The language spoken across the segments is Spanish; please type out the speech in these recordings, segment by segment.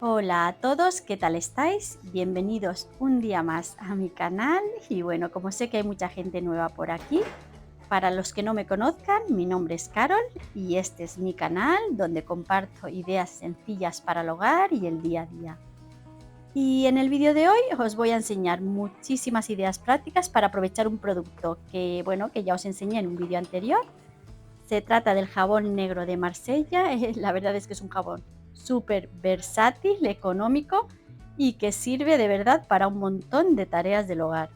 Hola a todos, ¿qué tal estáis? Bienvenidos un día más a mi canal y bueno, como sé que hay mucha gente nueva por aquí, para los que no me conozcan, mi nombre es Carol y este es mi canal donde comparto ideas sencillas para el hogar y el día a día. Y en el vídeo de hoy os voy a enseñar muchísimas ideas prácticas para aprovechar un producto que ya os enseñé en un vídeo anterior. Se trata del jabón negro de Marsella. La verdad es que es un jabón súper versátil, económico y que sirve de verdad para un montón de tareas del hogar.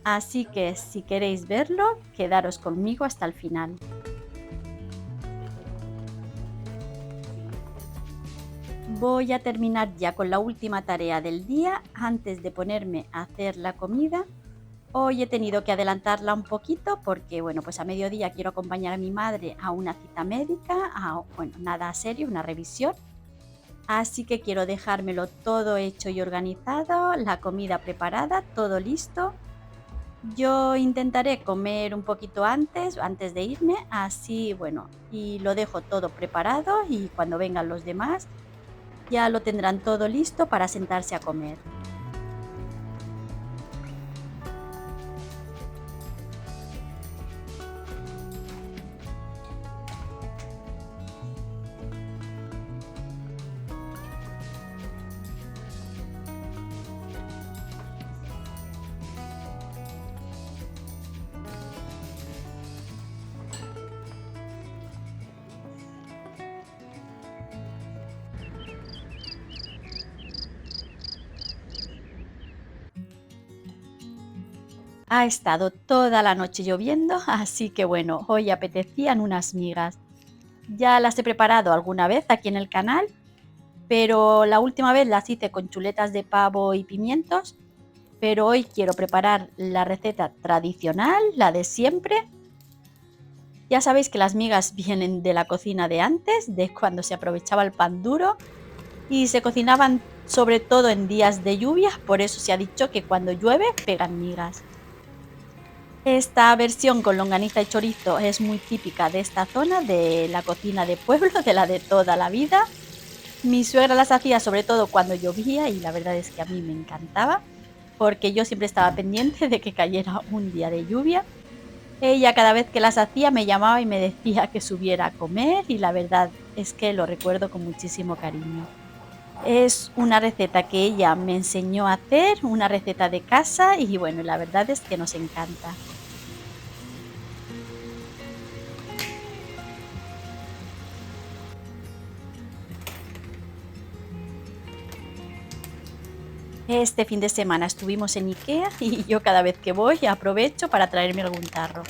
Así que si queréis verlo, quedaros conmigo hasta el final. Voy a terminar ya con la última tarea del día antes de ponerme a hacer la comida. Hoy he tenido que adelantarla un poquito porque, bueno, pues a mediodía quiero acompañar a mi madre a una cita médica, bueno, nada serio, una revisión. Así que quiero dejármelo todo hecho y organizado, la comida preparada, todo listo. Yo intentaré comer un poquito antes de irme, así, bueno, y lo dejo todo preparado y cuando vengan los demás ya lo tendrán todo listo para sentarse a comer. Ha estado toda la noche lloviendo, así que bueno, hoy apetecían unas migas. Ya las he preparado alguna vez aquí en el canal, pero la última vez las hice con chuletas de pavo y pimientos, pero hoy quiero preparar la receta tradicional, la de siempre. Ya sabéis que las migas vienen de la cocina de antes, de cuando se aprovechaba el pan duro y se cocinaban sobre todo en días de lluvia, por eso se ha dicho que cuando llueve pegan migas. Esta versión con longaniza y chorizo es muy típica de esta zona, de la cocina de pueblo, de la de toda la vida. Mi suegra las hacía sobre todo cuando llovía y la verdad es que a mí me encantaba, porque yo siempre estaba pendiente de que cayera un día de lluvia. Ella cada vez que las hacía me llamaba y me decía que subiera a comer y la verdad es que lo recuerdo con muchísimo cariño. Es una receta que ella me enseñó a hacer, una receta de casa y bueno, la verdad es que nos encanta. Este fin de semana estuvimos en IKEA y yo cada vez que voy aprovecho para traerme algún tarro.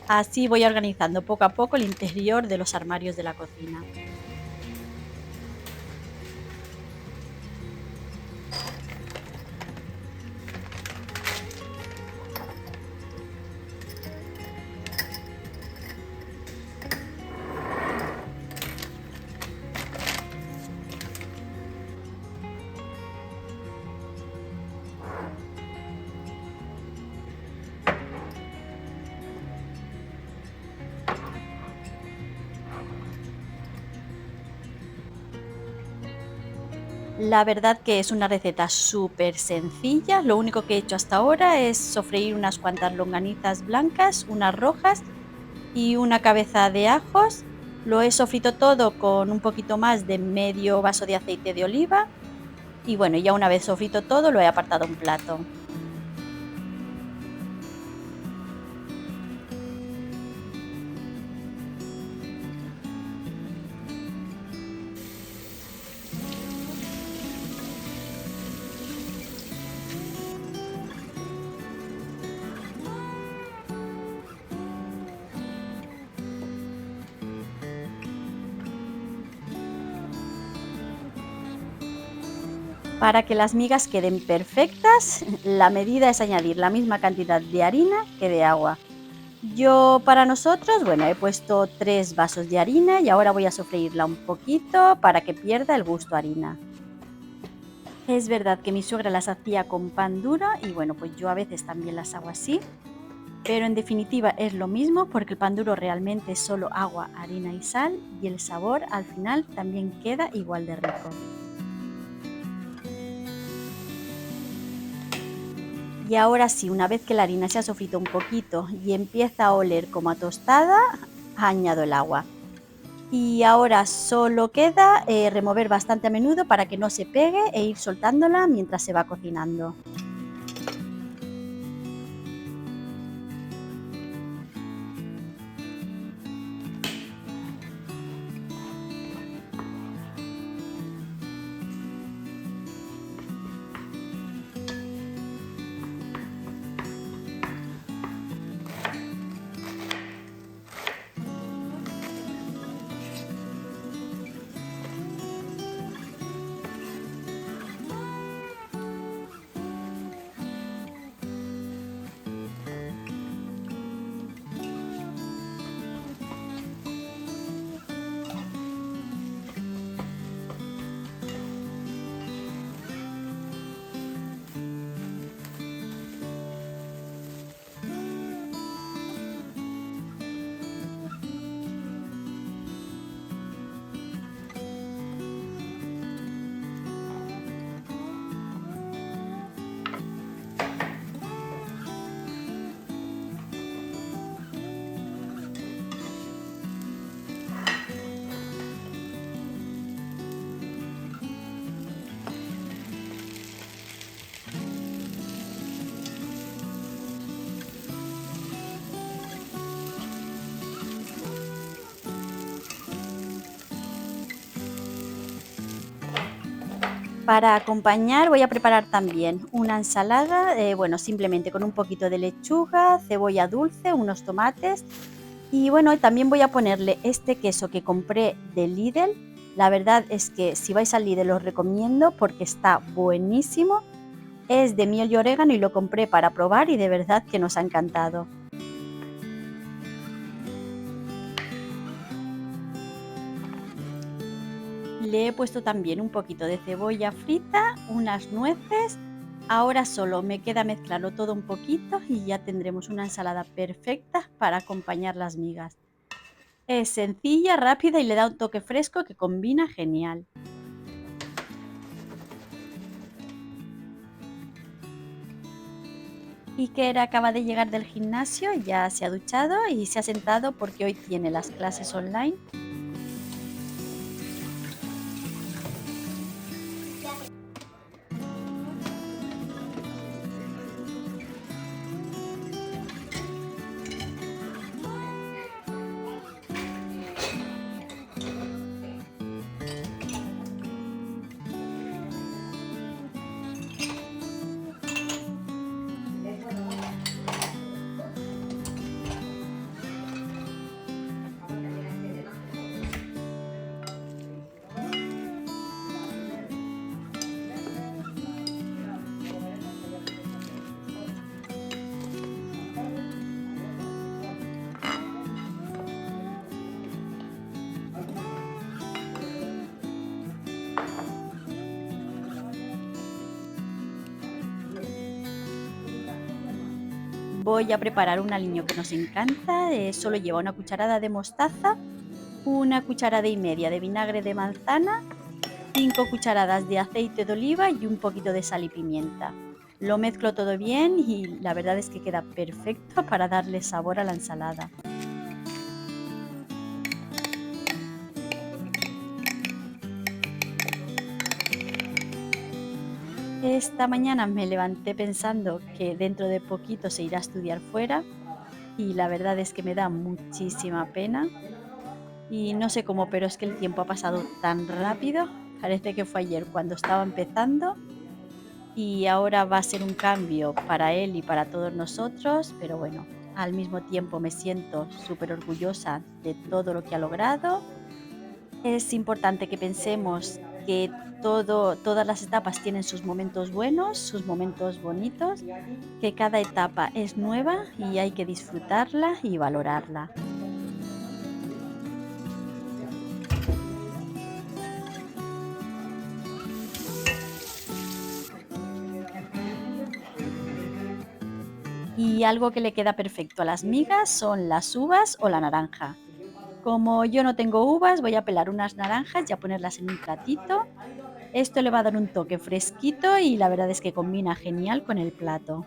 Así voy organizando poco a poco el interior de los armarios de la cocina. La verdad que es una receta súper sencilla. Lo único que he hecho hasta ahora es sofreír unas cuantas longanizas blancas, unas rojas y una cabeza de ajos. Lo he sofrito todo con un poquito más de medio vaso de aceite de oliva y bueno, ya una vez sofrito todo lo he apartado a un plato. Para que las migas queden perfectas, la medida es añadir la misma cantidad de harina que de agua. Yo para nosotros, bueno, he puesto 3 vasos de harina y ahora voy a sofreírla un poquito para que pierda el gusto a harina. Es verdad que mi suegra las hacía con pan duro y bueno, pues yo a veces también las hago así, pero en definitiva es lo mismo porque el pan duro realmente es solo agua, harina y sal y el sabor al final también queda igual de rico. Y ahora sí, una vez que la harina se ha sofrito un poquito y empieza a oler como a tostada, añado el agua. Y ahora solo queda remover bastante a menudo para que no se pegue e ir soltándola mientras se va cocinando. Para acompañar voy a preparar también una ensalada, bueno, simplemente con un poquito de lechuga, cebolla dulce, unos tomates y bueno, también voy a ponerle este queso que compré de Lidl. La verdad es que si vais al Lidl os recomiendo porque está buenísimo. Es de miel y orégano y lo compré para probar y de verdad que nos ha encantado. Le he puesto también un poquito de cebolla frita, unas nueces. Ahora solo me queda mezclarlo todo un poquito y ya tendremos una ensalada perfecta para acompañar las migas. Es sencilla, rápida y le da un toque fresco que combina genial. Iker acaba de llegar del gimnasio, ya se ha duchado y se ha sentado porque hoy tiene las clases online. Voy a preparar un aliño que nos encanta, solo lleva una cucharada de mostaza, una cucharada y media de vinagre de manzana, 5 cucharadas de aceite de oliva y un poquito de sal y pimienta. Lo mezclo todo bien y la verdad es que queda perfecto para darle sabor a la ensalada. Esta mañana me levanté pensando que dentro de poquito se irá a estudiar fuera y la verdad es que me da muchísima pena y no sé cómo, pero es que el tiempo ha pasado tan rápido. Parece que fue ayer cuando estaba empezando y ahora va a ser un cambio para él y para todos nosotros, pero bueno, al mismo tiempo me siento súper orgullosa de todo lo que ha logrado. Es importante que pensemos que todas las etapas tienen sus momentos buenos, sus momentos bonitos, que cada etapa es nueva y hay que disfrutarla y valorarla. Y algo que le queda perfecto a las migas son las uvas o la naranja. Como yo no tengo uvas, voy a pelar unas naranjas y a ponerlas en un platito. Esto le va a dar un toque fresquito y la verdad es que combina genial con el plato.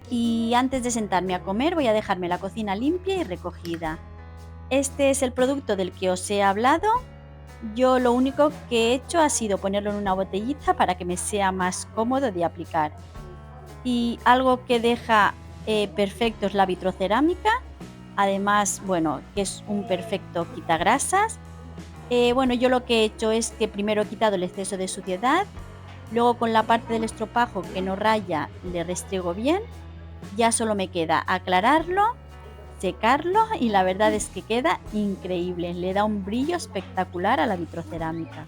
Y antes de sentarme a comer voy a dejarme la cocina limpia y recogida. Este es el producto del que os he hablado. Yo lo único que he hecho ha sido ponerlo en una botellita para que me sea más cómodo de aplicar. Y algo que deja perfecto es la vitrocerámica. Además, bueno, que es un perfecto quitagrasas. Bueno, yo lo que he hecho es que primero he quitado el exceso de suciedad, luego con la parte del estropajo que no raya le restriego bien, ya solo me queda aclararlo, secarlo y la verdad es que queda increíble, le da un brillo espectacular a la vitrocerámica.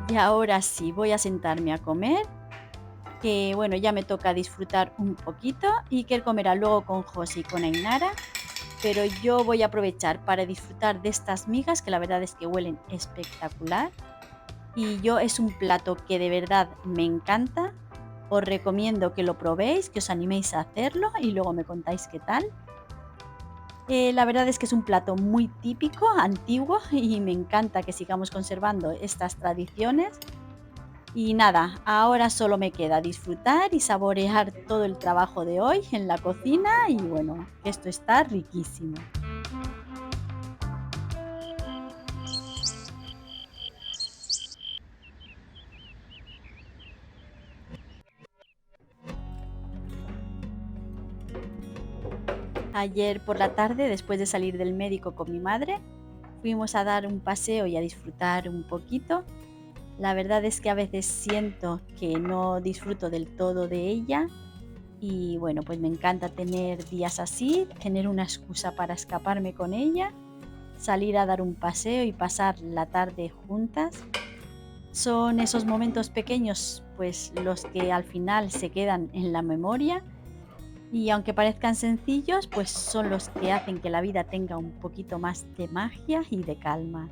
Y ahora sí, voy a sentarme a comer, que bueno, ya me toca disfrutar un poquito y que él comerá luego con José y con Ainara, pero yo voy a aprovechar para disfrutar de estas migas que la verdad es que huelen espectacular. Y yo es un plato que de verdad me encanta. Os recomiendo que lo probéis, que os animéis a hacerlo y luego me contáis qué tal. La verdad es que es un plato muy típico, antiguo y me encanta que sigamos conservando estas tradiciones. Y nada, ahora solo me queda disfrutar y saborear todo el trabajo de hoy en la cocina y bueno, que esto está riquísimo. Ayer por la tarde, después de salir del médico con mi madre, fuimos a dar un paseo y a disfrutar un poquito. La verdad es que a veces siento que no disfruto del todo de ella y bueno, pues me encanta tener días así, tener una excusa para escaparme con ella, salir a dar un paseo y pasar la tarde juntas. Son esos momentos pequeños pues los que al final se quedan en la memoria y aunque parezcan sencillos, pues son los que hacen que la vida tenga un poquito más de magia y de calma.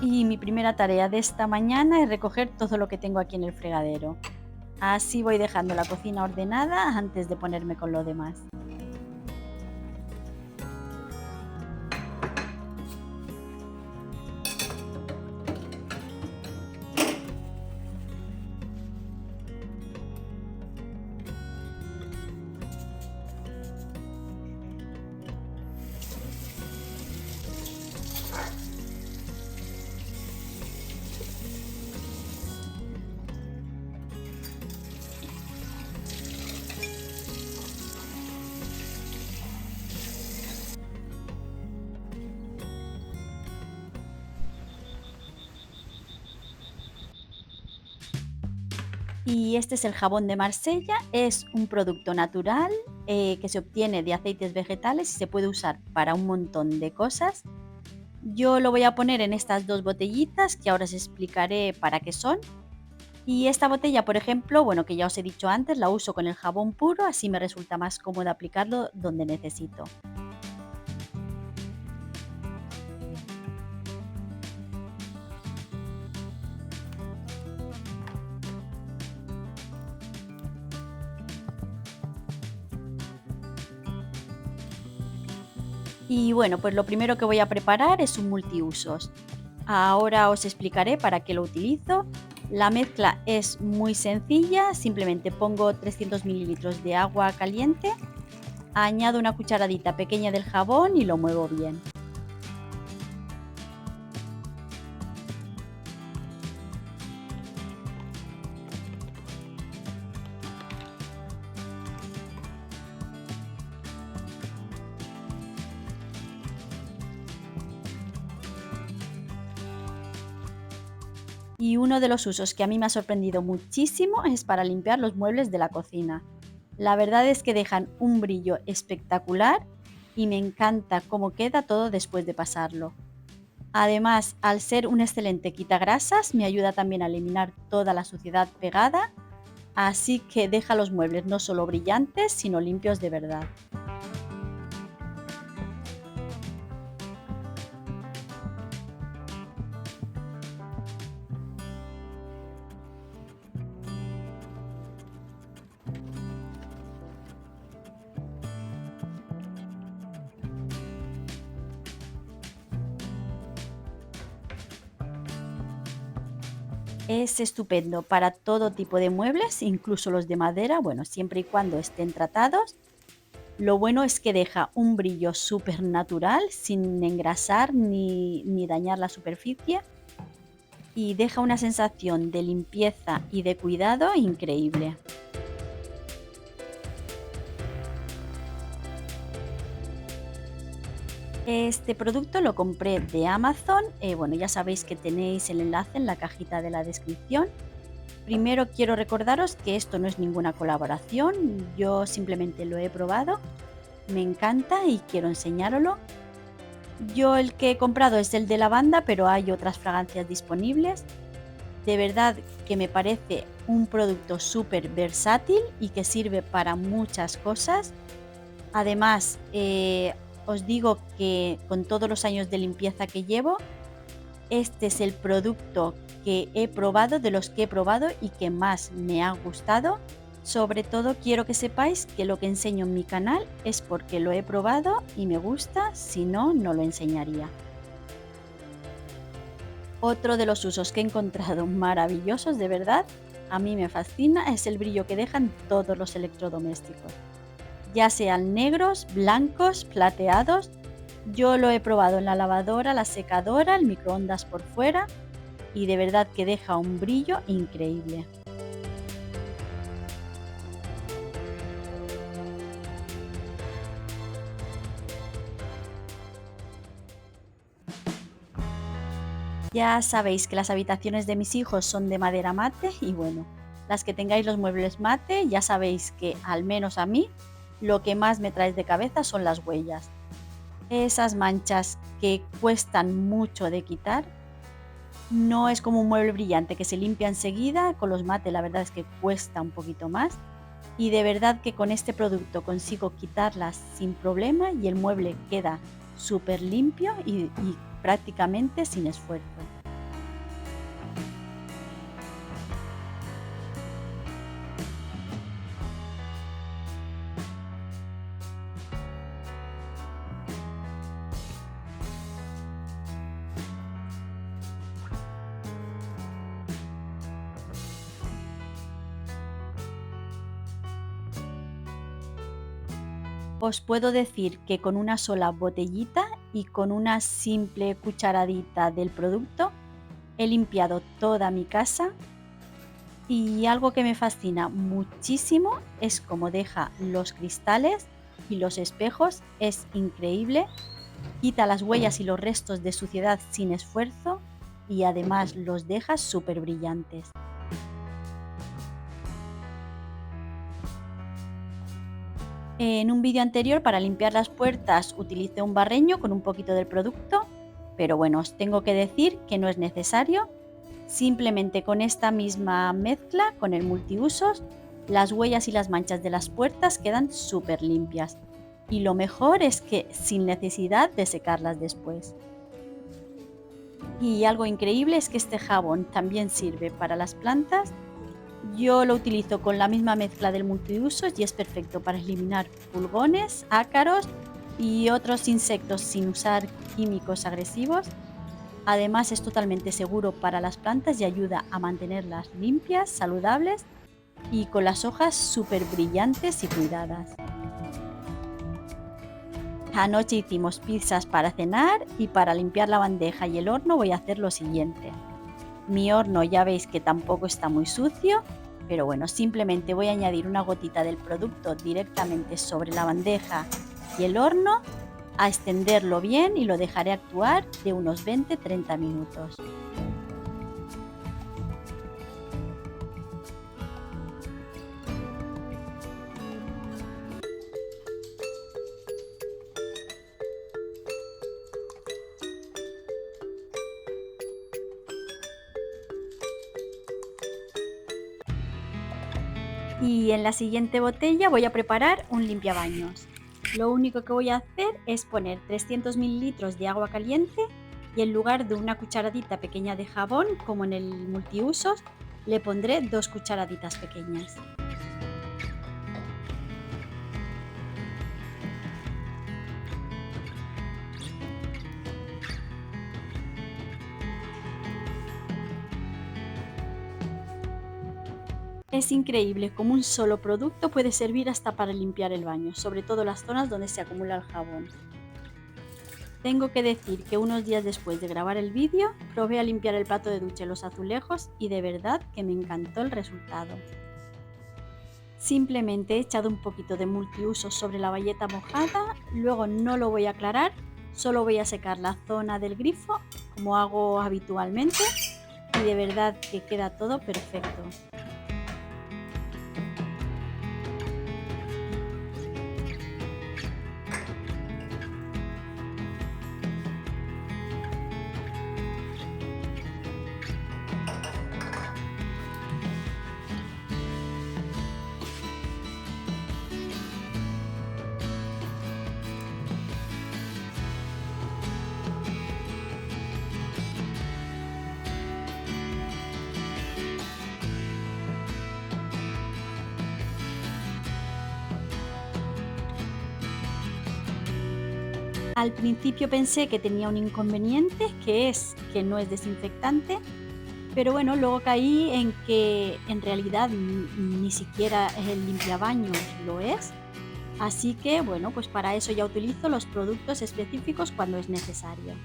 Y mi primera tarea de esta mañana es recoger todo lo que tengo aquí en el fregadero. Así voy dejando la cocina ordenada antes de ponerme con lo demás. Y este es el jabón de Marsella, es un producto natural que se obtiene de aceites vegetales y se puede usar para un montón de cosas. Yo lo voy a poner en estas dos botellitas que ahora os explicaré para qué son. Y esta botella, por ejemplo, bueno, que ya os he dicho antes, la uso con el jabón puro, así me resulta más cómodo aplicarlo donde necesito. Y bueno, pues lo primero que voy a preparar es un multiusos. Ahora os explicaré para qué lo utilizo. La mezcla es muy sencilla, simplemente pongo 300 mililitros de agua caliente, añado una cucharadita pequeña del jabón y lo muevo bien. Y uno de los usos que a mí me ha sorprendido muchísimo es para limpiar los muebles de la cocina. La verdad es que dejan un brillo espectacular y me encanta cómo queda todo después de pasarlo. Además, al ser un excelente quitagrasas, me ayuda también a eliminar toda la suciedad pegada, así que deja los muebles no solo brillantes, sino limpios de verdad. Es estupendo para todo tipo de muebles, incluso los de madera, bueno, siempre y cuando estén tratados. Lo bueno es que deja un brillo súper natural, sin engrasar ni dañar la superficie, y deja una sensación de limpieza y de cuidado increíble. Este producto lo compré de Amazon. Bueno, ya sabéis que tenéis el enlace en la cajita de la descripción. Primero quiero recordaros que esto no es ninguna colaboración, yo simplemente lo he probado, me encanta y quiero enseñároslo. Yo el que he comprado es el de lavanda, pero hay otras fragancias disponibles. De verdad que me parece un producto súper versátil y que sirve para muchas cosas. Además, os digo que con todos los años de limpieza que llevo, este es el producto que he probado, de los que he probado y que más me ha gustado. Sobre todo quiero que sepáis que lo que enseño en mi canal es porque lo he probado y me gusta, si no, no lo enseñaría. Otro de los usos que he encontrado maravillosos, de verdad, a mí me fascina, es el brillo que dejan todos los electrodomésticos. Ya sean negros, blancos, plateados. Yo lo he probado en la lavadora, la secadora, el microondas por fuera y de verdad que deja un brillo increíble. Ya sabéis que las habitaciones de mis hijos son de madera mate y bueno, las que tengáis los muebles mate ya sabéis que al menos a mí lo que más me trae de cabeza son las huellas. Esas manchas que cuestan mucho de quitar. No es como un mueble brillante que se limpia enseguida, con los mate la verdad es que cuesta un poquito más y de verdad que con este producto consigo quitarlas sin problema y el mueble queda súper limpio y prácticamente sin esfuerzo. Os puedo decir que con una sola botellita y con una simple cucharadita del producto he limpiado toda mi casa y algo que me fascina muchísimo es cómo deja los cristales y los espejos, es increíble, quita las huellas y los restos de suciedad sin esfuerzo y además los deja súper brillantes. En un vídeo anterior para limpiar las puertas utilicé un barreño con un poquito del producto, pero bueno, os tengo que decir que no es necesario. Simplemente con esta misma mezcla, con el multiusos, las huellas y las manchas de las puertas quedan súper limpias. Y lo mejor es que sin necesidad de secarlas después. Y algo increíble es que este jabón también sirve para las plantas. Yo lo utilizo con la misma mezcla del multiusos y es perfecto para eliminar pulgones, ácaros y otros insectos sin usar químicos agresivos. Además es totalmente seguro para las plantas y ayuda a mantenerlas limpias, saludables y con las hojas súper brillantes y cuidadas. Anoche hicimos pizzas para cenar y para limpiar la bandeja y el horno voy a hacer lo siguiente. Mi horno ya veis que tampoco está muy sucio, pero bueno, simplemente voy a añadir una gotita del producto directamente sobre la bandeja y el horno, a extenderlo bien y lo dejaré actuar de unos 20-30 minutos. Y en la siguiente botella voy a preparar un limpiabaños. Lo único que voy a hacer es poner 300 mililitros de agua caliente y en lugar de una cucharadita pequeña de jabón, como en el multiusos, le pondré 2 cucharaditas pequeñas. Es increíble cómo un solo producto puede servir hasta para limpiar el baño, sobre todo las zonas donde se acumula el jabón. Tengo que decir que unos días después de grabar el vídeo, probé a limpiar el plato de ducha y los azulejos y de verdad que me encantó el resultado. Simplemente he echado un poquito de multiusos sobre la bayeta mojada, luego no lo voy a aclarar, solo voy a secar la zona del grifo como hago habitualmente y de verdad que queda todo perfecto. Al principio pensé que tenía un inconveniente, que es que no es desinfectante, pero bueno, luego caí en que en realidad ni siquiera el limpiabaños lo es. Así que bueno, pues para eso ya utilizo los productos específicos cuando es necesario.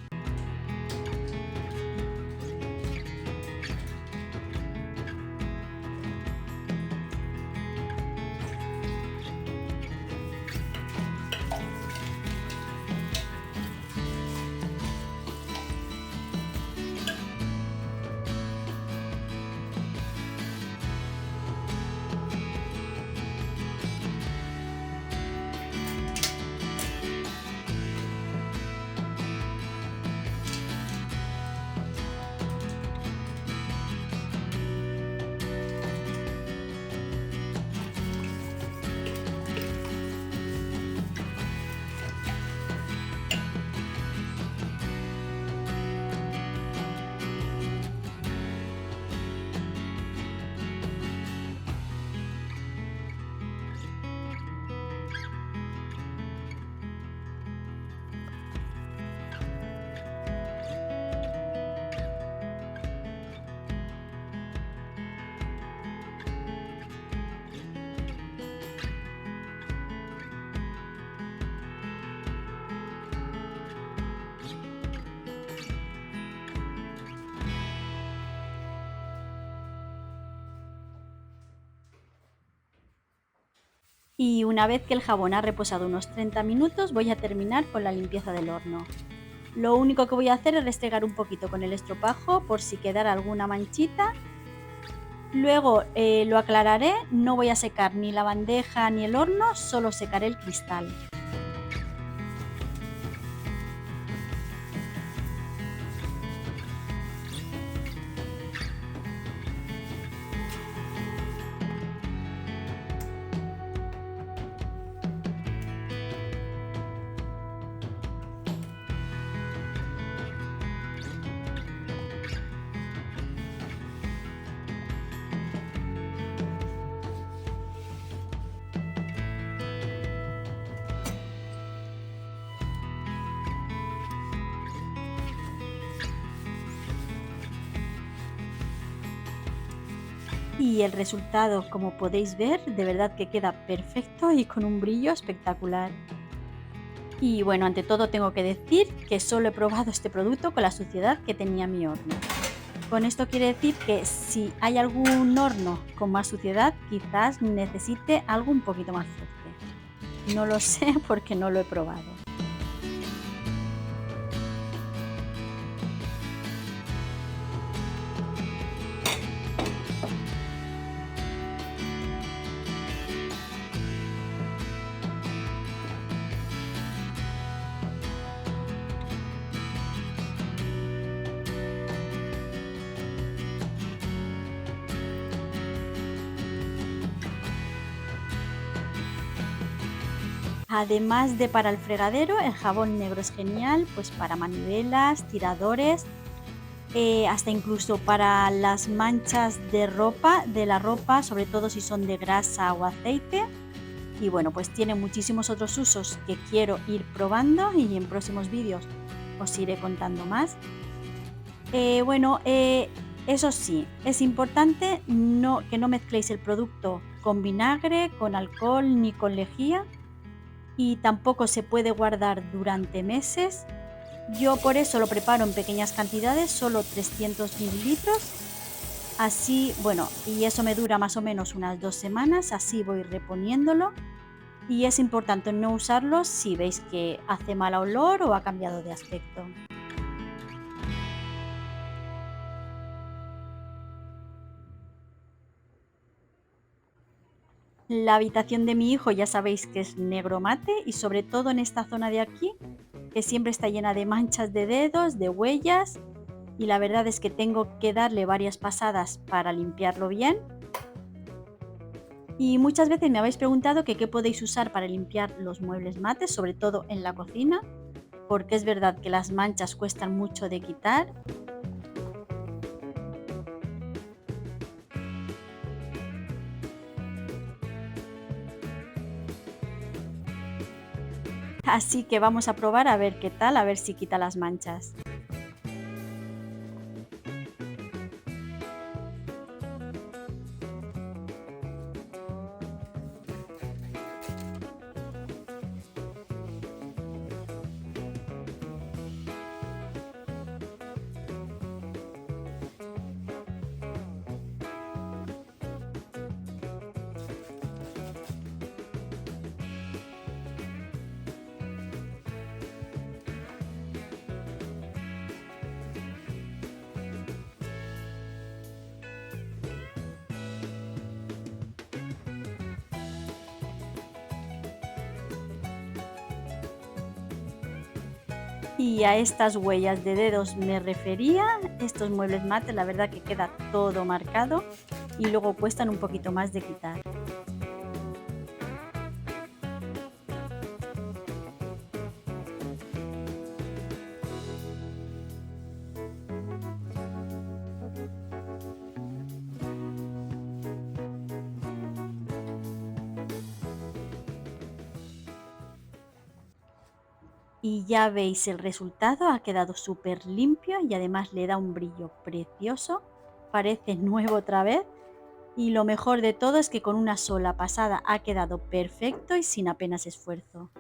Y una vez que el jabón ha reposado unos 30 minutos, voy a terminar con la limpieza del horno. Lo único que voy a hacer es restregar un poquito con el estropajo por si quedara alguna manchita. Luego lo aclararé, no voy a secar ni la bandeja ni el horno, solo secaré el cristal. Y el resultado, como podéis ver, de verdad que queda perfecto y con un brillo espectacular. Y bueno, ante todo tengo que decir que solo he probado este producto con la suciedad que tenía mi horno. Con esto quiere decir que si hay algún horno con más suciedad, quizás necesite algo un poquito más fuerte. No lo sé porque no lo he probado. Además de para el fregadero, el jabón negro es genial, pues para manivelas, tiradores, hasta incluso para las manchas de la ropa, sobre todo si son de grasa o aceite. Y bueno, pues tiene muchísimos otros usos que quiero ir probando y en próximos vídeos os iré contando más. Bueno, eso sí, es importante que no mezcléis el producto con vinagre, con alcohol ni con lejía, y tampoco se puede guardar durante meses. Yo por eso lo preparo en pequeñas cantidades, solo 300 mililitros. Así, bueno, y eso me dura más o menos unas 2 semanas, así voy reponiéndolo. Y es importante no usarlo si veis que hace mal olor o ha cambiado de aspecto. La habitación de mi hijo ya sabéis que es negro mate, y sobre todo en esta zona de aquí, que siempre está llena de manchas de dedos, de huellas, y la verdad es que tengo que darle varias pasadas para limpiarlo bien. Y muchas veces me habéis preguntado que qué podéis usar para limpiar los muebles mates, sobre todo en la cocina, porque es verdad que las manchas cuestan mucho de quitar. Así que vamos a probar a ver qué tal, a ver si quita las manchas. Y a estas huellas de dedos me refería. Estos muebles mates, la verdad que queda todo marcado y luego cuestan un poquito más de quitar. Y ya veis el resultado, ha quedado súper limpio y además le da un brillo precioso, parece nuevo otra vez. Y lo mejor de todo es que con una sola pasada ha quedado perfecto y sin apenas esfuerzo.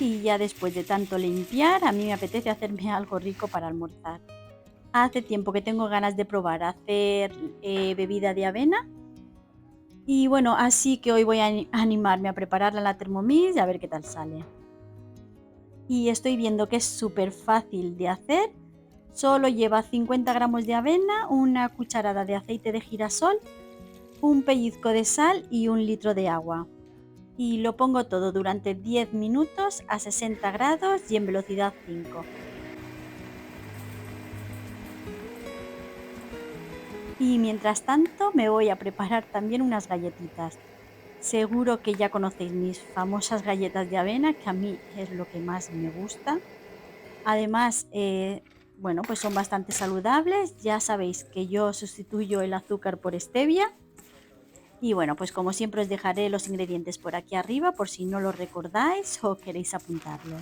Y ya después de tanto limpiar, a mí me apetece hacerme algo rico para almorzar. Hace tiempo que tengo ganas de probar hacer bebida de avena. Y bueno, así que hoy voy a animarme a prepararla en la Thermomix y a ver qué tal sale. Y estoy viendo que es súper fácil de hacer. Solo lleva 50 gramos de avena, una cucharada de aceite de girasol, un pellizco de sal y un litro de agua. Y lo pongo todo durante 10 minutos a 60 grados y en velocidad 5. Y mientras tanto me voy a preparar también unas galletitas. Seguro que ya conocéis mis famosas galletas de avena, que a mí es lo que más me gusta. Además, bueno, pues son bastante saludables. Ya sabéis que yo sustituyo el azúcar por stevia. Y bueno, pues como siempre os dejaré los ingredientes por aquí arriba por si no los recordáis o queréis apuntarlos.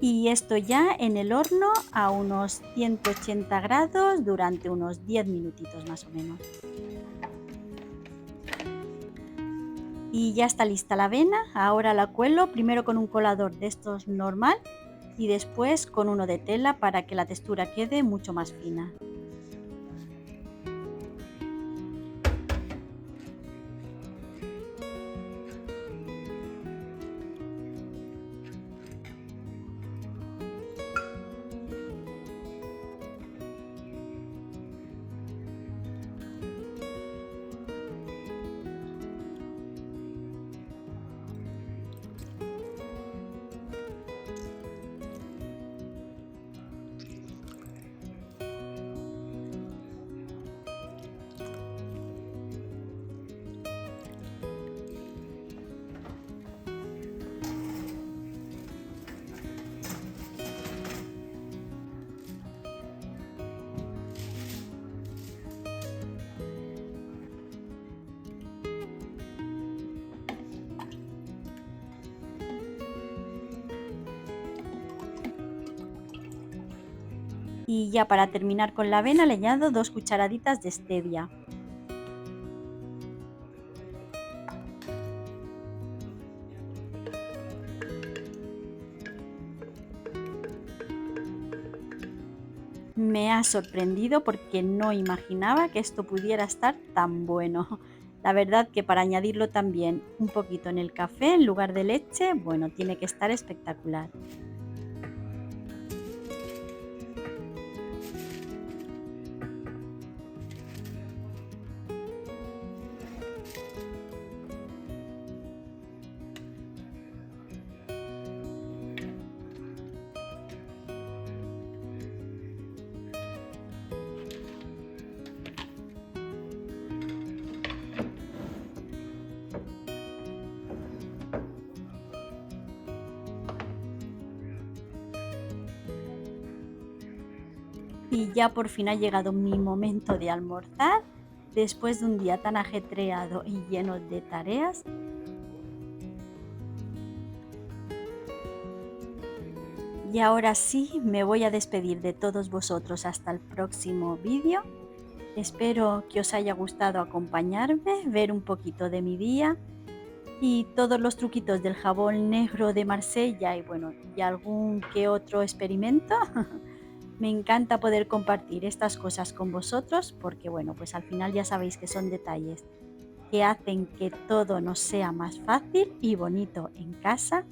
Y esto ya en el horno a unos 180 grados durante unos 10 minutitos más o menos. Y ya está lista la avena, ahora la cuelo primero con un colador de estos normal y después con uno de tela para que la textura quede mucho más fina. Y ya para terminar con la avena le añado 2 cucharaditas de stevia. Me ha sorprendido porque no imaginaba que esto pudiera estar tan bueno. La verdad que para añadirlo también un poquito en el café en lugar de leche, bueno, tiene que estar espectacular. Y ya por fin ha llegado mi momento de almorzar, después de un día tan ajetreado y lleno de tareas. Y ahora sí, me voy a despedir de todos vosotros hasta el próximo vídeo. Espero que os haya gustado acompañarme, ver un poquito de mi día y todos los truquitos del jabón negro de Marsella y bueno, y algún que otro experimento. Me encanta poder compartir estas cosas con vosotros porque bueno, pues al final ya sabéis que son detalles que hacen que todo nos sea más fácil y bonito en casa.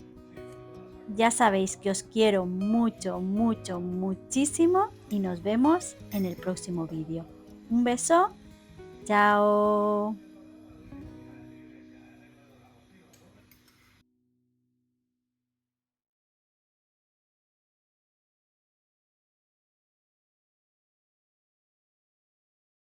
Ya sabéis que os quiero mucho, mucho, muchísimo y nos vemos en el próximo vídeo. Un beso, chao.